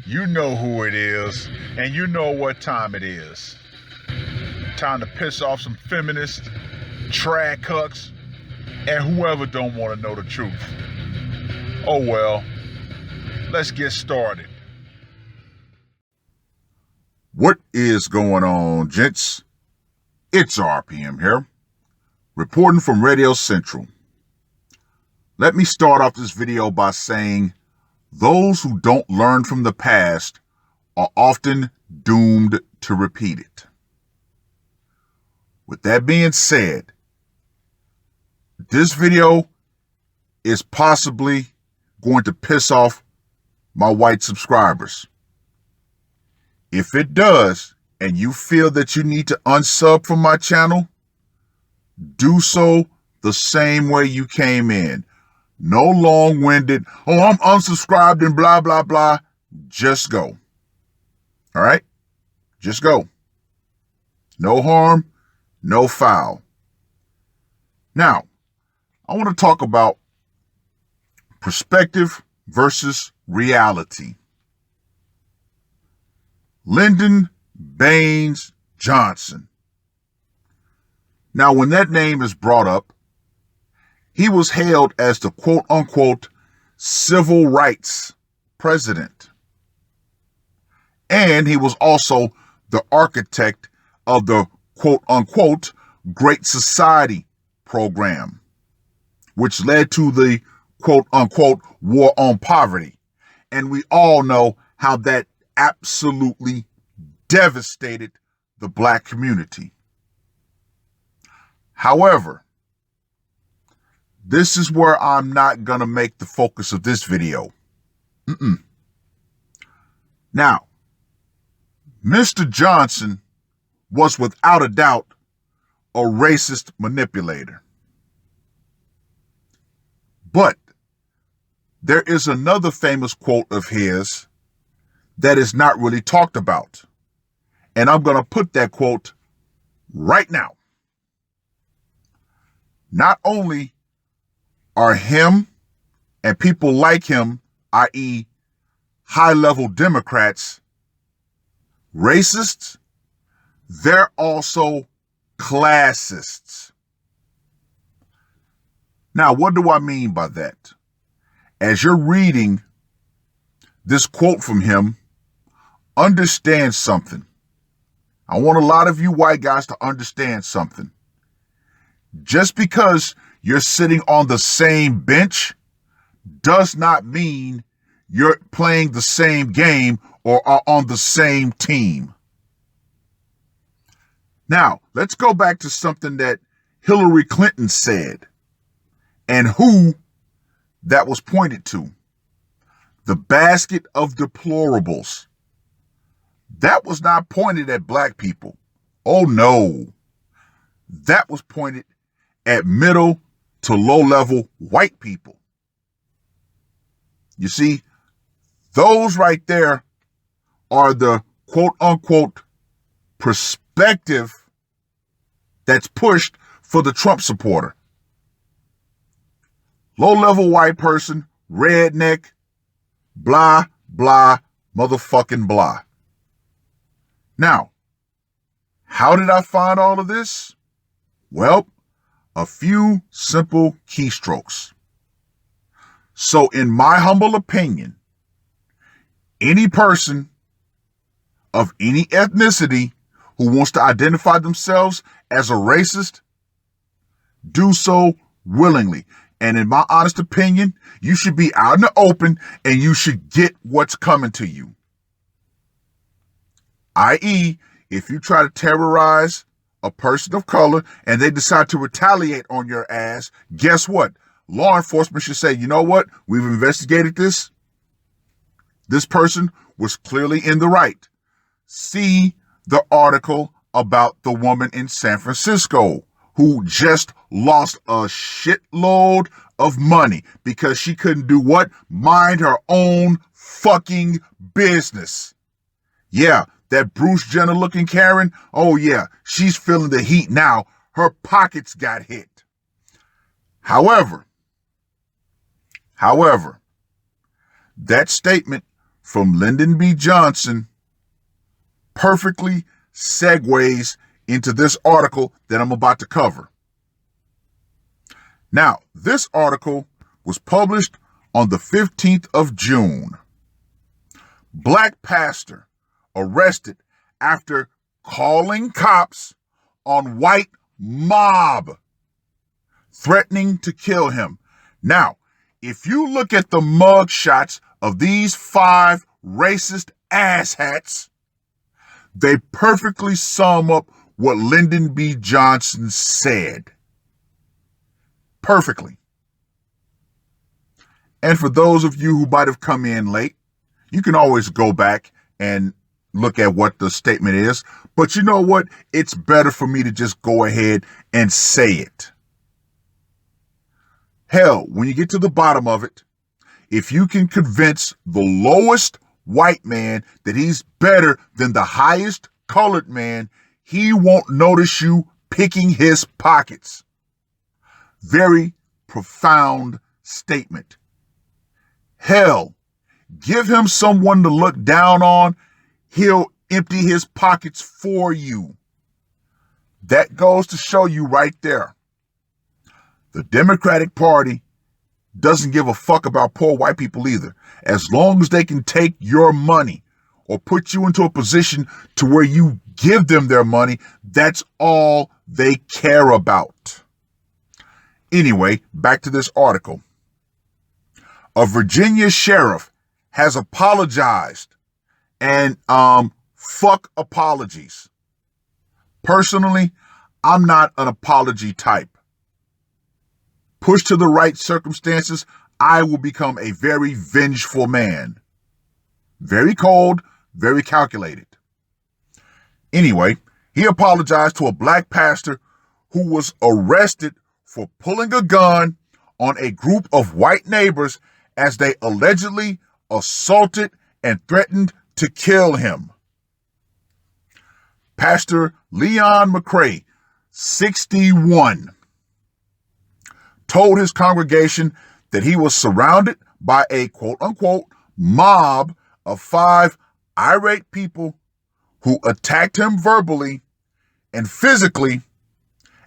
You know who it is, and you know what time it is. Time to piss off some feminists, trad cucks, and whoever don't want to know the truth. Oh well, let's get started. What is going on, gents? It's R.P.M. here, reporting from Radio Central. Let me start off this video by saying those who don't learn from the past are often doomed to repeat it. With that being said, this video is possibly going to piss off my white subscribers. If it does, and you feel that you need to unsub from my channel, do so the same way you came in. No long-winded, oh, I'm unsubscribed and blah, blah, blah. Just go. All right? Just go. No harm, no foul. Now, I want to talk about perspective versus reality. Lyndon Baines Johnson. Now, when that name is brought up, he was hailed as the quote-unquote civil rights president. And he was also the architect of the quote-unquote Great Society program, which led to the quote-unquote war on poverty. And we all know how that absolutely devastated the black community. However, this is where I'm not going to make the focus of this video. Now, Mr. Johnson was without a doubt a racist manipulator. But there is another famous quote of his that is not really talked about. And I'm going to put that quote right now. Not only are him and people like him, i.e., high-level Democrats, racists, they're also classists. Now, what do I mean by that? As you're reading this quote from him, understand something. I want a lot of you white guys to understand something. Just because you're sitting on the same bench does not mean you're playing the same game or are on the same team. Now, let's go back to something that Hillary Clinton said and who that was pointed to. The basket of deplorables. That was not pointed at black people. Oh no. That was pointed at middle to low-level white people. You see, those right there are the quote-unquote perspective that's pushed for the Trump supporter. Low-level white person, redneck, blah, blah, motherfucking blah. Now, how did I find all of this? Well, a few simple keystrokes. So in my humble opinion, any person of any ethnicity who wants to identify themselves as a racist, do so willingly. And in my honest opinion, you should be out in the open and you should get what's coming to you. I.e., if you try to terrorize a person of color and they decide to retaliate on your ass, guess what? Law enforcement should say, you know what? We've investigated this. This person was clearly in the right. See the article about the woman in San Francisco who just lost a shitload of money because she couldn't do what? Mind her own fucking business. Yeah, that Bruce Jenner looking Karen, oh yeah, she's feeling the heat now. Her pockets got hit. However, that statement from Lyndon B. Johnson perfectly segues into this article that I'm about to cover. Now, this article was published on the 15th of June. Black pastor arrested after calling cops on white mob threatening to kill him. Now, if you look at the mugshots of these 5 racist asshats, they perfectly sum up what Lyndon B. Johnson said. Perfectly. And for those of you who might have come in late, you can always go back and look at what the statement is. But you know what? It's better for me to just go ahead and say it. Hell, when you get to the bottom of it, if you can convince the lowest white man that he's better than the highest colored man, he won't notice you picking his pockets. Very profound statement. Hell, give him someone to look down on, he'll empty his pockets for you. That goes to show you right there. The Democratic Party doesn't give a fuck about poor white people either. As long as they can take your money or put you into a position to where you give them their money, that's all they care about. Anyway, back to this article. A Virginia sheriff has apologized, and fuck apologies. Personally, I'm not an apology type. Pushed to the right circumstances, I will become a very vengeful man. Very cold, very calculated. Anyway, he apologized to a black pastor who was arrested for pulling a gun on a group of white neighbors as they allegedly assaulted and threatened to kill him. Pastor Leon McCrae, 61, told his congregation that he was surrounded by a quote-unquote mob of 5 irate people who attacked him verbally and physically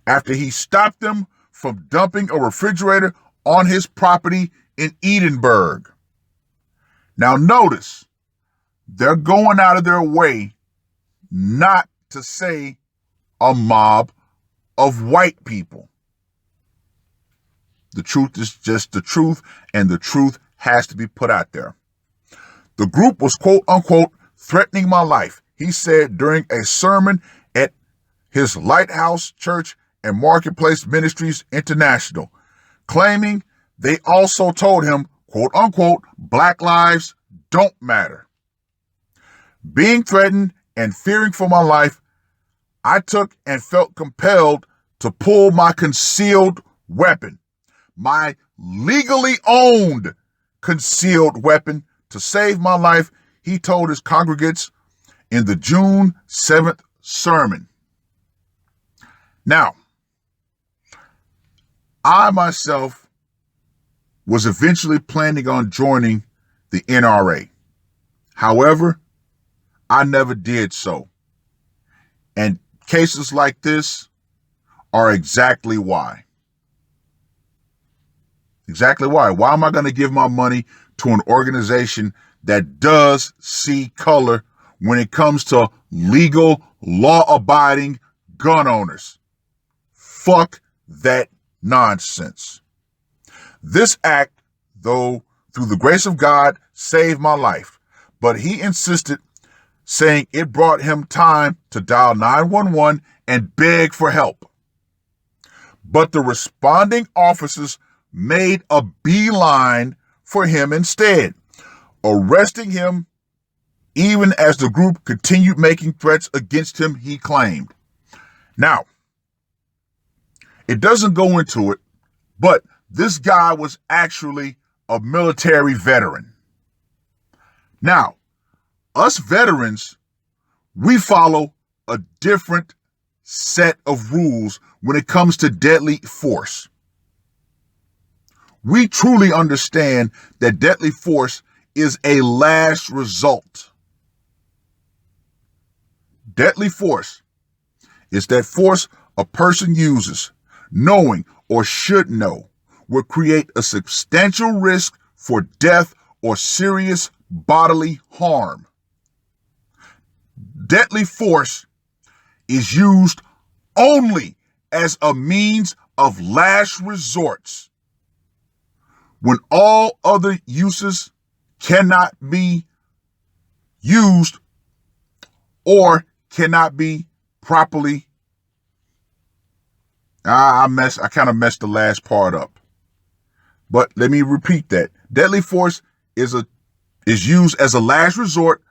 after he stopped them from dumping a refrigerator on his property in Edinburgh. Now notice, they're going out of their way not to say a mob of white people. The truth is just the truth, and the truth has to be put out there. The group was quote unquote threatening my life, he said during a sermon at his Lighthouse Church and Marketplace Ministries International, claiming they also told him, quote unquote, Black lives don't matter. Being threatened and fearing for my life, I took and felt compelled to pull my concealed weapon, my legally owned concealed weapon, to save my life, he told his congregants in the June 7th sermon. Now, I myself was eventually planning on joining the NRA. However, I never did so. And cases like this are exactly why. Exactly why. Why am I going to give my money to an organization that does see color when it comes to legal, law-abiding gun owners? Fuck that nonsense. This act, though, through the grace of God, saved my life. But he insisted, saying it brought him time to dial 911 and beg for help. But the responding officers made a beeline for him instead, arresting him even as the group continued making threats against him, he claimed. Now, it doesn't go into it, but this guy was actually a military veteran. Now, us veterans, we follow a different set of rules when it comes to deadly force. We truly understand that deadly force is a last result. Deadly force is that force a person uses, knowing or should know, will create a substantial risk for death or serious bodily harm. Deadly force is used only as a means of last resorts when all other uses cannot be used or cannot be properly. I kind of messed the last part up. But let me repeat that. Deadly force is used as a last resort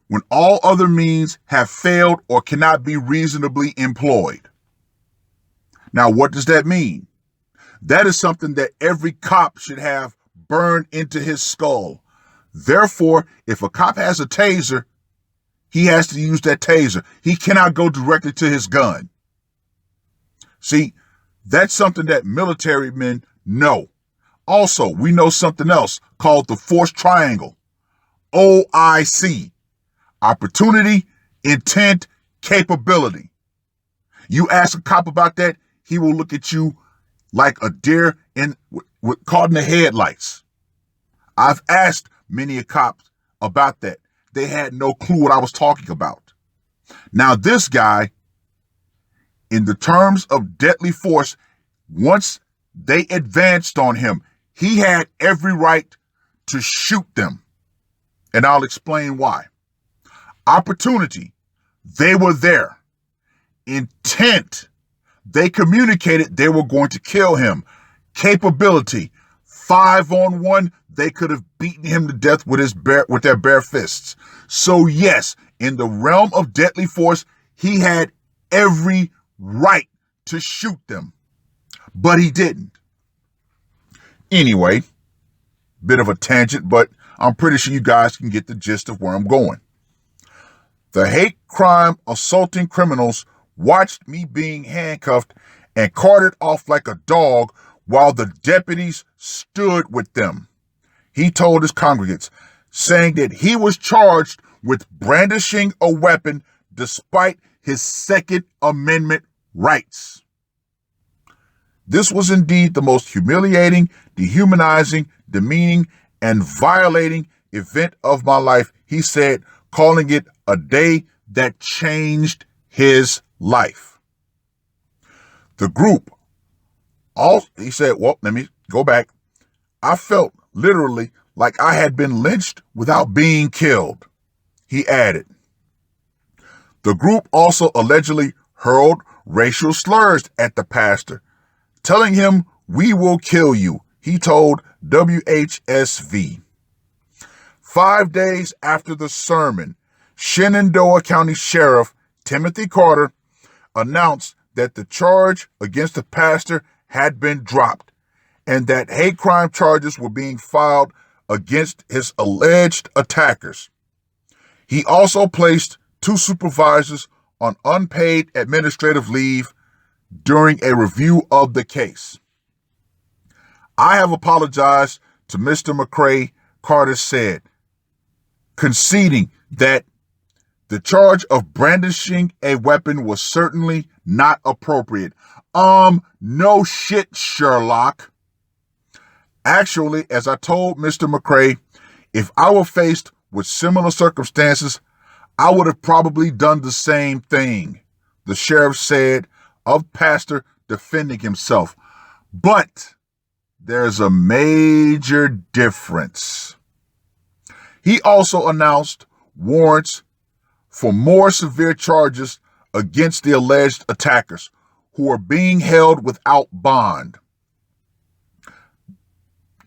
when all other means have failed or cannot be reasonably employed. Now, what does that mean? That is something that every cop should have burned into his skull. Therefore, if a cop has a taser, he has to use that taser. He cannot go directly to his gun. See, that's something that military men know. Also, we know something else called the force triangle. OIC. Opportunity, intent, capability. You ask a cop about that, he will look at you like a deer caught in the headlights. I've asked many a cop about that. They had no clue what I was talking about. Now, this guy, in the terms of deadly force, once they advanced on him, he had every right to shoot them. And I'll explain why. Opportunity, they were there. Intent, they communicated they were going to kill him. Capability, 5-on-1, they could have beaten him to death with their bare fists. So yes, in the realm of deadly force, he had every right to shoot them, but he didn't. Anyway, bit of a tangent, but I'm pretty sure you guys can get the gist of where I'm going. The hate crime assaulting criminals watched me being handcuffed and carted off like a dog while the deputies stood with them. He told his congregants, saying that he was charged with brandishing a weapon despite his Second Amendment rights. This was indeed the most humiliating, dehumanizing, demeaning, and violating event of my life, he said, calling it a day that changed his life. The group, he said, well, let me go back. I felt literally like I had been lynched without being killed, he added. The group also allegedly hurled racial slurs at the pastor, telling him, "We will kill you," he told WHSV. 5 days after the sermon, Shenandoah County Sheriff Timothy Carter announced that the charge against the pastor had been dropped and that hate crime charges were being filed against his alleged attackers. He also placed 2 supervisors on unpaid administrative leave during a review of the case. I have apologized to Mr. McCray, Carter said, conceding that the charge of brandishing a weapon was certainly not appropriate. No shit, Sherlock. Actually, as I told Mr. McCray, if I were faced with similar circumstances, I would have probably done the same thing, the sheriff said of pastor defending himself. But there's a major difference. He also announced warrants for more severe charges against the alleged attackers, who are being held without bond.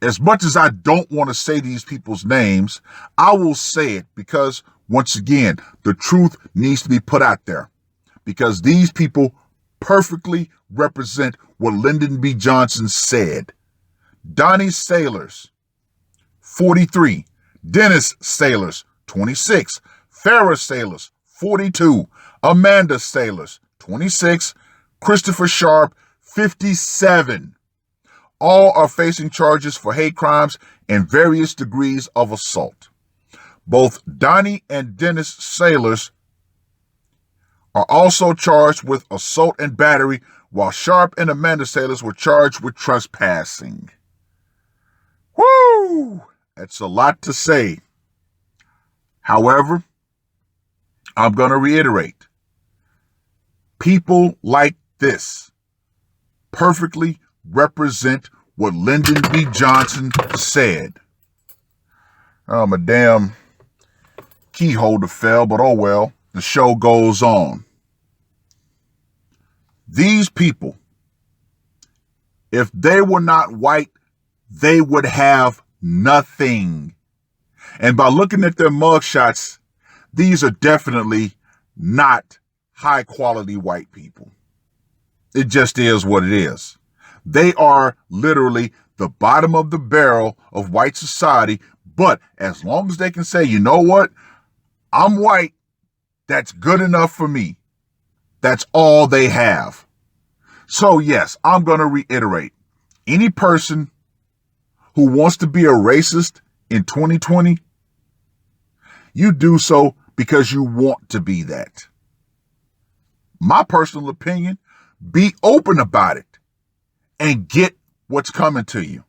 As much as I don't want to say these people's names, I will say it because, once again, the truth needs to be put out there, because these people perfectly represent what Lyndon B. Johnson said. Donnie Sailors, 43. Dennis Sailors, 26. Farrah Sailors, 42. Amanda Sailors, 26. Christopher Sharp, 57. All are facing charges for hate crimes and various degrees of assault. Both Donnie and Dennis Sailors are also charged with assault and battery, while Sharp and Amanda Sailors were charged with trespassing. Woo! That's a lot to say. However, I'm going to reiterate. People like this perfectly represent what Lyndon B. Johnson said. Oh, my damn key holder fell, but oh well. The show goes on. These people, if they were not white, they would have nothing. And by looking at their mugshots, these are definitely not high quality white people. It just is what it is. They are literally the bottom of the barrel of white society. But as long as they can say, you know what? I'm white. That's good enough for me. That's all they have. So yes, I'm going to reiterate. Any person who wants to be a racist in 2020, you do so because you want to be that. My personal opinion, be open about it and get what's coming to you.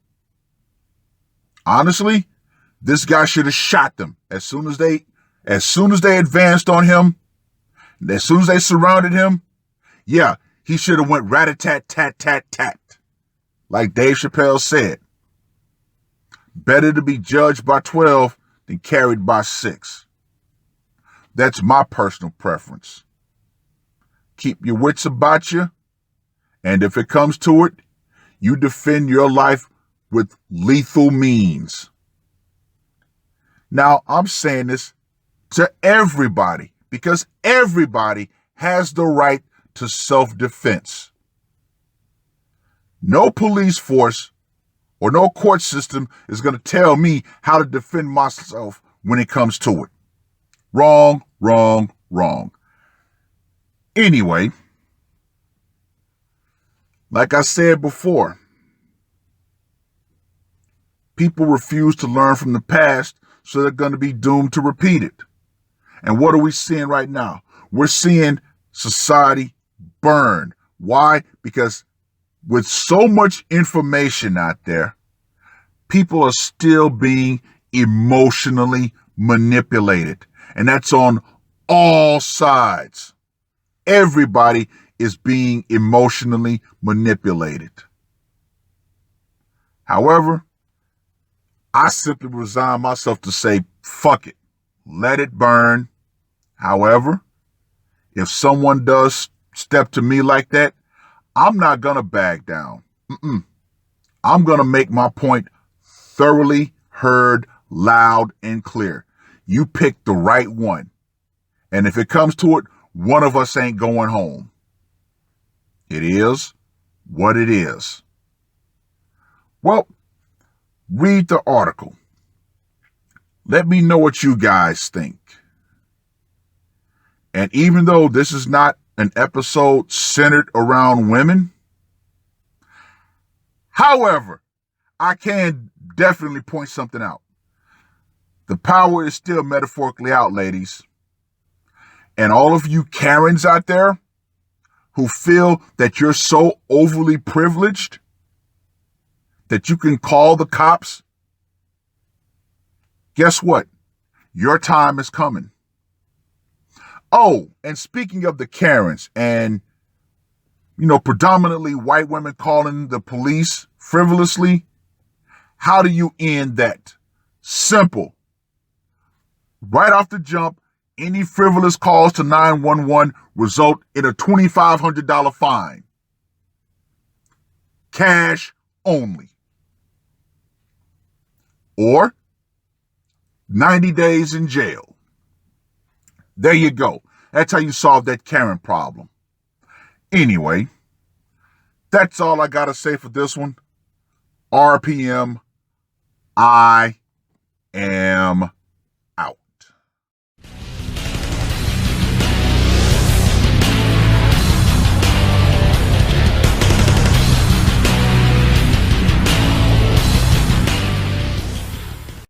Honestly, this guy should have shot them as soon as they advanced on him, as soon as they surrounded him. Yeah, he should have went rat-a-tat-tat-tat-tat. Like Dave Chappelle said, better to be judged by 12 than carried by 6. That's my personal preference. Keep your wits about you, and if it comes to it, you defend your life with lethal means. Now, I'm saying this to everybody because everybody has the right to self-defense. No police force or no court system is going to tell me how to defend myself when it comes to it. Wrong, wrong, wrong. Anyway, like I said before, people refuse to learn from the past, so they're going to be doomed to repeat it. And what are we seeing right now? We're seeing society burn. Why? Because with so much information out there, people are still being emotionally manipulated. And that's on all sides. Everybody is being emotionally manipulated. However, I simply resign myself to say, fuck it, let it burn. However, if someone does step to me like that, I'm not going to back down. I'm going to make my point thoroughly heard, loud, and clear. You picked the right one. And if it comes to it, one of us ain't going home. It is what it is. Well, read the article. Let me know what you guys think. And even though this is not an episode centered around women, however, I can definitely point something out. The power is still metaphorically out, ladies. And all of you Karens out there who feel that you're so overly privileged that you can call the cops, guess what? Your time is coming. Oh, and speaking of the Karens and, predominantly white women calling the police frivolously, how do you end that? Simple. Right off the jump, any frivolous calls to 911 result in a $2,500 fine. Cash only. Or 90 days in jail. There you go. That's how you solve that Karen problem. Anyway, that's all I got to say for this one. R.P.M. I am